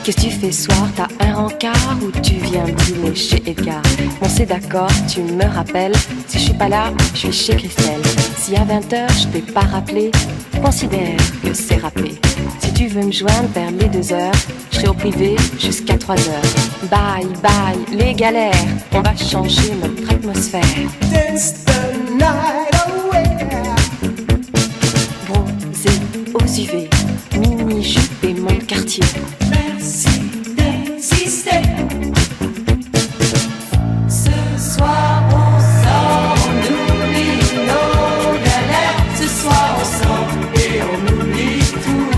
Qu'est-ce que tu fais ce soir? T'as un rencard ou tu viens dîner chez Edgar? Bon c'est d'accord, tu me rappelles. Si je suis pas là, je suis chez Christelle. Si à 20h je t'ai pas rappelé, considère que c'est râpé. Si tu veux me joindre vers les 2h, je serai au privé jusqu'à 3h. Bye bye les galères, on va changer notre atmosphère. Dance the night away. Bronzé aux UV, mini-jupe et mon quartier. Merci d'exister. Ce soir on sort, on oublie nos galères. Ce soir on sort et on oublie tout.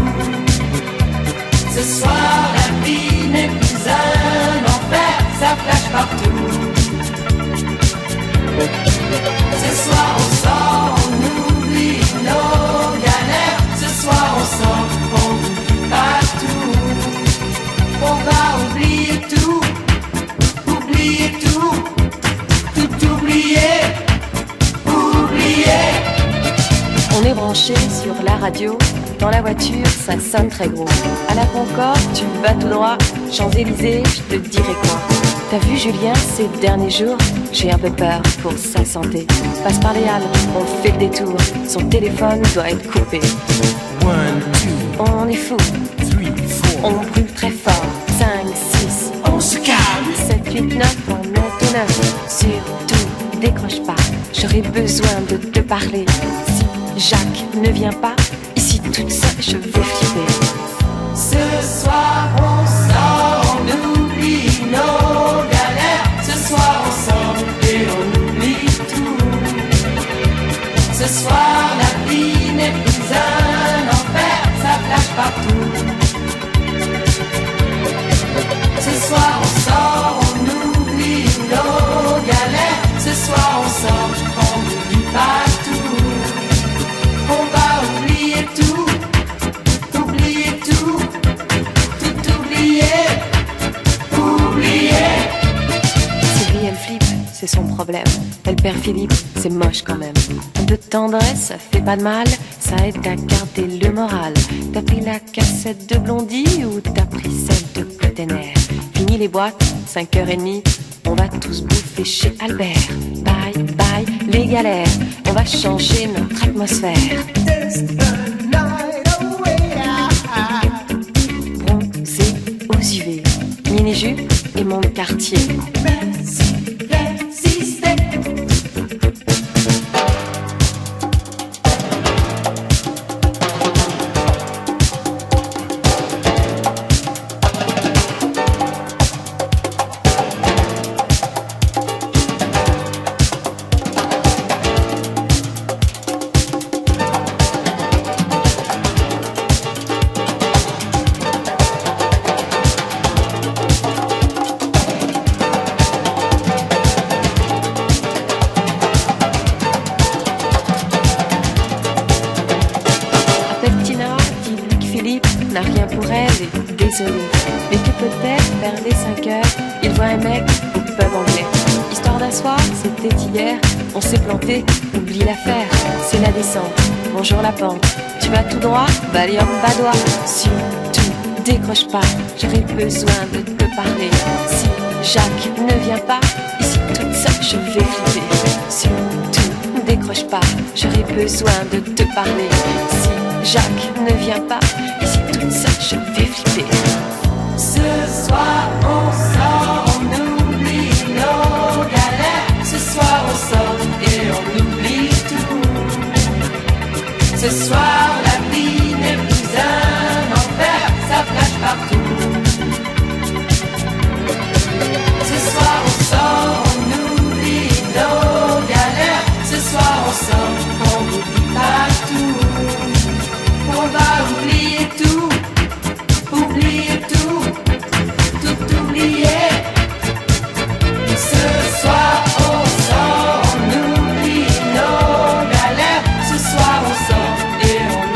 Ce soir la vie n'est plus un enfer, ça flash partout. Ce soir on sort, on oublie nos galères. Ce soir on sort, on oublie pas tout. On va oublier tout, oublier tout, tout oublier, oublier. On est branché sur la radio, dans la voiture ça sonne très gros. À la Concorde tu vas tout droit, Champs-Élysées je te dirai quoi. T'as vu Julien ces derniers jours? J'ai un peu peur pour sa santé. Passe par les halles, on fait le détour, son téléphone doit être coupé. 1, 2, On est fou, 3, 4. on brûle très fort. 5, 6, On se calme. 7, 8, 9, on monte au 9. Surtout, décroche pas, j'aurais besoin de te parler. Si Jacques ne vient pas, ici toute seule je vais flipper. Ce soir on sort, on oublie nos galères. Ce soir on sort et on oublie tout. Ce soir la vie n'est plus un enfer, ça flash partout. Ce soir on sort, on oublie nos galères. Ce soir on sort, on n'oublie pas tout. On va oublier tout, oublier tout, tout oublier, oublier. Sylvie elle flippe, c'est son problème. Elle perd Philippe, c'est moche quand même. Un peu de tendresse, ça fait pas de mal, ça aide à garder le moral. T'as pris la cassette de Blondie ou t'as pris celle de Pletener? Fini les boîtes, 5h30, on va tous bouffer chez Albert. Bye bye les galères, on va changer notre atmosphère. Dance the night away. Bronzé aux UV, mini-jupe et mon quartier. Merci d'exister. Appelle Tina, dis-lui que Philippe n'a rien pour elle et désolé. Mais que peut-être vers les 5h, il voit un mec au pub anglais. Histoire d'un soir, c'était hier, on s'est planté, oublie l'affaire, c'est la descente, bonjour la pente. Tu vas tout droit, Valium Badois. Surtout, décroche pas, j'aurais besoin de te parler. Si Jacques ne vient pas, ici toute seule je vais flipper. Surtout, décroche pas, j'aurais besoin de te parler. Si Jacques ne vient pas, ici toute seule je vais flipper. Ce soir on sort, on oublie nos galères. Ce soir on sort et on oublie tout. Ce soir la vie n'est plus un enfer, ça flash partout. Ce soir on sort, on oublie nos galères. Ce soir on sort, on n'oublie pas tout. On va oublier tout, oublier tout, tout oublier. Ce soir on sort, on oublie nos galères. Ce soir on sort et on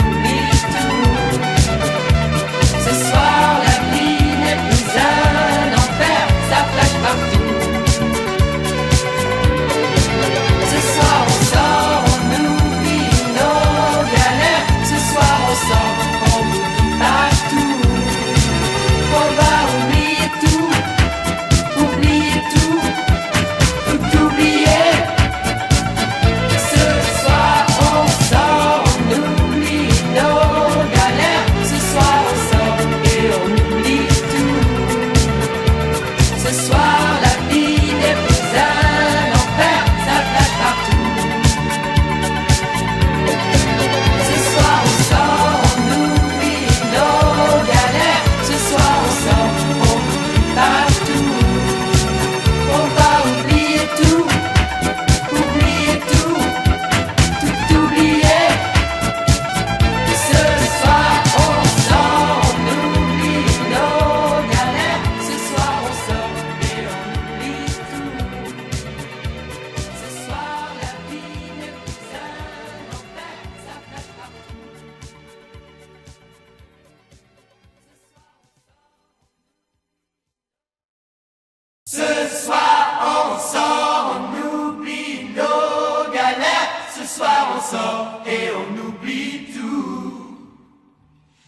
sort et on oublie tout.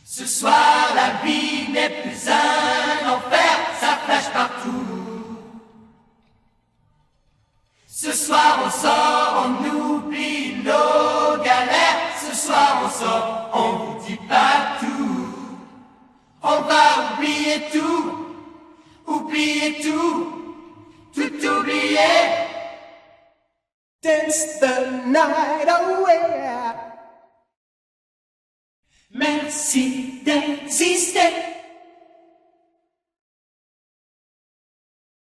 Ce soir la vie n'est plus un enfer, ça flash partout. Ce soir on sort, on oublie nos galères. Ce soir on sort, on vous dit pas tout. On va oublier tout, oublier tout, tout oublier. Dance the night away. Merci d'exister.